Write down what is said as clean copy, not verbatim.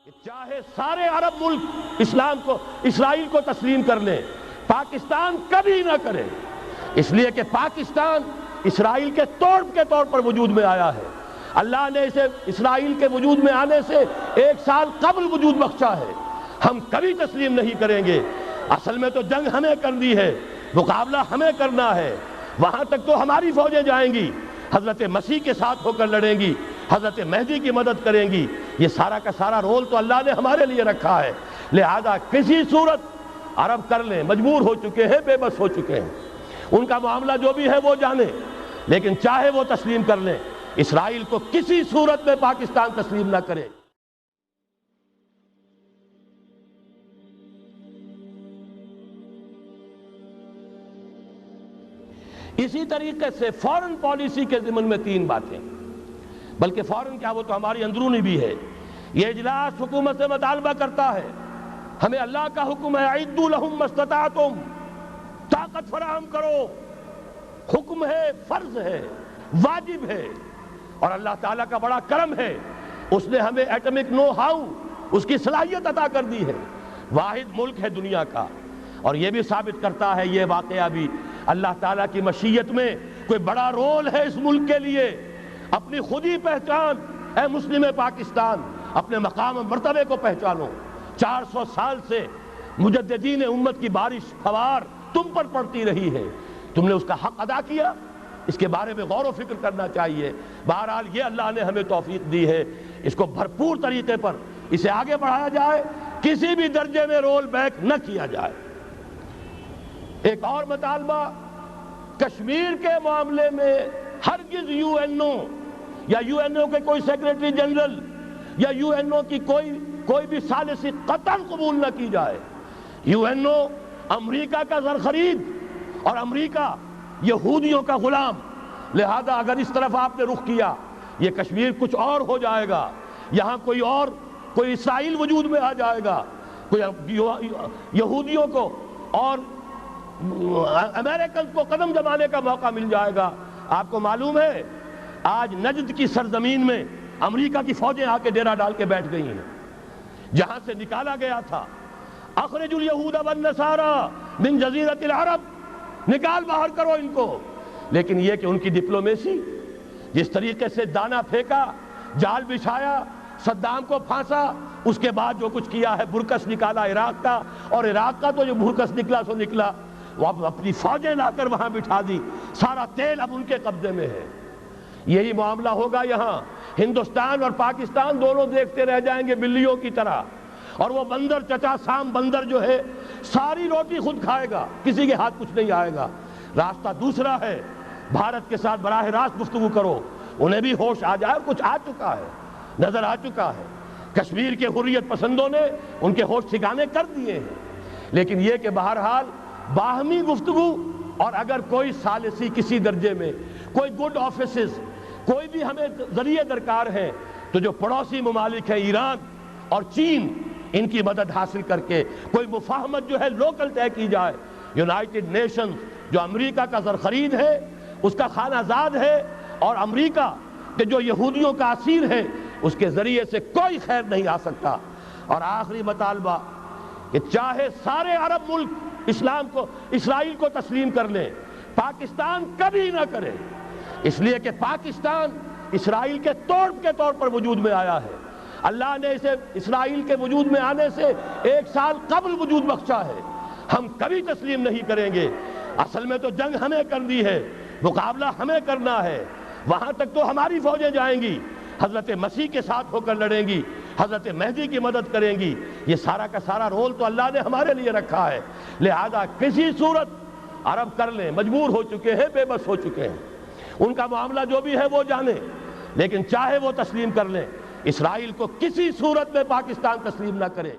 کہ چاہے سارے عرب ملک اسرائیل کو تسلیم کر لیں، پاکستان کبھی نہ کرے، اس لیے کہ پاکستان اسرائیل کے طور پر وجود میں آیا ہے۔ اللہ نے اسے اسرائیل کے وجود میں آنے سے 1 سال قبل وجود بخشا ہے۔ ہم کبھی تسلیم نہیں کریں گے۔ اصل میں تو جنگ ہمیں کرنی ہے، مقابلہ ہمیں کرنا ہے۔ وہاں تک تو ہماری فوجیں جائیں گی، حضرت مسیح کے ساتھ ہو کر لڑیں گی، حضرت مہدی کی مدد کریں گی۔ یہ سارا کا سارا رول تو اللہ نے ہمارے لیے رکھا ہے۔ لہذا کسی صورت عرب کر لیں، مجبور ہو چکے ہیں، بے بس ہو چکے ہیں، ان کا معاملہ جو بھی ہے وہ جانیں، لیکن چاہے وہ تسلیم کر لیں، اسرائیل کو کسی صورت میں پاکستان تسلیم نہ کرے۔ اسی طریقے سے فورن پالیسی کے ضمن میں 3 باتیں، بلکہ فورن کیا، وہ تو ہماری اندرونی بھی ہے۔ یہ اجلاس حکومت سے مطالبہ کرتا ہے، ہمیں اللہ کا حکم ہے اعدوا لہم ما استطعتم، طاقت فراہم کرو، حکم ہے، فرض ہے، واجب ہے۔ اور اللہ تعالیٰ کا بڑا کرم ہے، اس نے ہمیں ایٹمک نو ہاؤ، اس کی صلاحیت عطا کر دی ہے۔ واحد ملک ہے دنیا کا، اور یہ بھی ثابت کرتا ہے یہ واقعہ بھی اللہ تعالیٰ کی مشیت میں کوئی بڑا رول ہے اس ملک کے لیے۔ اپنی خودی پہچان، اے مسلم پاکستان، اپنے مقام و مرتبے کو پہچانو۔ 400 سال سے مجددین امت کی بارش فوار تم پر پڑتی رہی ہے، تم نے اس کا حق ادا کیا، اس کے بارے میں غور و فکر کرنا چاہیے۔ بہرحال یہ اللہ نے ہمیں توفیق دی ہے، اس کو بھرپور طریقے پر اسے آگے بڑھایا جائے، کسی بھی درجے میں رول بیک نہ کیا جائے۔ ایک اور مطالبہ، کشمیر کے معاملے میں ہرگز یو این او یا یو این او کے کوئی سیکریٹری جنرل یا یو این او کی کوئی بھی ثالثی قطعاً قبول نہ کی جائے۔ یو این او امریکہ کا زر خرید اور امریکہ یہودیوں کا غلام، لہذا اگر اس طرف آپ نے رخ کیا، یہ کشمیر کچھ اور ہو جائے گا، یہاں کوئی اسرائیل وجود میں آ جائے گا، کوئی یہودیوں کو اور امریکن کو قدم جمانے کا موقع مل جائے گا۔ آپ کو معلوم ہے آج نجد کی سرزمین میں امریکہ کی فوجیں آ کے ڈیرا ڈال کے بیٹھ گئی ہیں، جہاں سے نکالا گیا تھا اخرج الیہود والنصارى من جزیرۃ العرب، نکال باہر کرو ان کو۔ لیکن یہ کہ ان کی ڈپلومیسی، جس طریقے سے دانہ پھینکا، جال بچھایا، صدام کو پھانسا، اس کے بعد جو کچھ کیا ہے، برکس نکالا عراق کا، اور عراق کا تو جو برکس نکلا سو نکلا، وہ اپنی فوجیں لا کر وہاں بٹھا دی، سارا تیل اب ان کے قبضے میں ہے۔ یہی معاملہ ہوگا یہاں، ہندوستان اور پاکستان دونوں دیکھتے رہ جائیں گے بلیوں کی طرح، اور وہ بندر چچا سام بندر جو ہے ساری روٹی خود کھائے گا، کسی کے ہاتھ کچھ نہیں آئے گا۔ راستہ دوسرا ہے، بھارت کے ساتھ براہ راست گفتگو کرو، انہیں بھی ہوش آ جائے، کچھ آ چکا ہے، نظر آ چکا ہے، کشمیر کے حریت پسندوں نے ان کے ہوش ٹھکانے کر دیے ہیں۔ لیکن یہ کہ بہرحال باہمی گفتگو، اور اگر کوئی ثالثی کسی درجے میں، کوئی گڈ آفیسز، کوئی بھی ہمیں ذریعے درکار ہیں، تو جو پڑوسی ممالک ہیں ایران اور چین، ان کی مدد حاصل کر کے کوئی مفاہمت جو ہے لوکل طے کی جائے۔ یونائٹڈ نیشنز جو امریکہ کا زر خرید ہے، اس کا خانہ زاد ہے، اور امریکہ کہ جو یہودیوں کا اسیر ہے، اس کے ذریعے سے کوئی خیر نہیں آ سکتا۔ اور آخری مطالبہ کہ چاہے سارے عرب ملک اسرائیل کو تسلیم کر لیں، پاکستان کبھی نہ کرے، اس لیے کہ پاکستان اسرائیل کے طور پر وجود میں آیا ہے۔ اللہ نے اسے اسرائیل کے وجود میں آنے سے 1 سال قبل وجود بخشا ہے۔ ہم کبھی تسلیم نہیں کریں گے۔ اصل میں تو جنگ ہمیں کرنی ہے، مقابلہ ہمیں کرنا ہے۔ وہاں تک تو ہماری فوجیں جائیں گی، حضرت مسیح کے ساتھ ہو کر لڑیں گی، حضرت مہدی کی مدد کریں گی۔ یہ سارا کا سارا رول تو اللہ نے ہمارے لیے رکھا ہے۔ لہذا کسی صورت عرب کر لیں، مجبور ہو چکے ہیں، بے بس ہو چکے ہیں، ان کا معاملہ جو بھی ہے وہ جانیں، لیکن چاہے وہ تسلیم کر لیں، اسرائیل کو کسی صورت میں پاکستان تسلیم نہ کرے۔